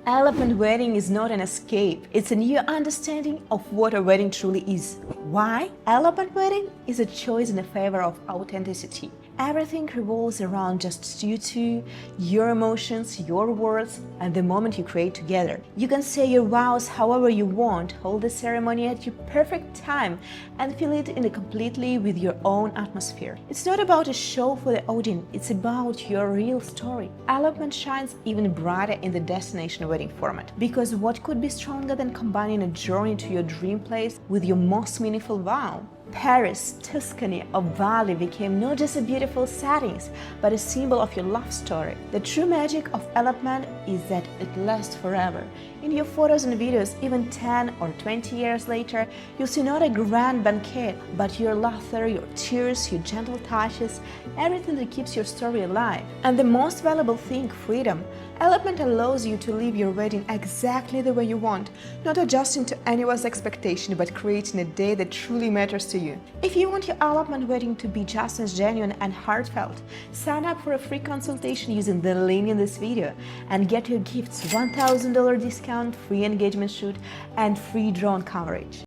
Elopement wedding is not an escape, it's a new understanding of what a wedding truly is. Why? Elopement wedding is a choice in favor of authenticity. Everything revolves around just you two, your emotions, your words, and the moment you create together. You can say your vows however you want, hold the ceremony at your perfect time, and feel it in completely with your own atmosphere. It's not about a show for the audience, it's about your real story. Elopement shines even brighter in the destination wedding format, because what could be stronger than combining a journey to your dream place with your most meaningful vow? Paris, Tuscany, or Bali became not just a beautiful settings, but a symbol of your love story. The true magic of elopement is that it lasts forever. In your photos and videos, even 10 or 20 years later, you'll see not a grand banquet, but your laughter, your tears, your gentle touches, everything that keeps your story alive. And the most valuable thing, freedom. Elopement allows you to live your wedding exactly the way you want, not adjusting to anyone's expectation, but creating a day that truly matters to you. If you want your elopement wedding to be just as genuine and heartfelt, sign up for a free consultation using the link in this video and get your gifts: $1,000 discount, free engagement shoot, and free drone coverage.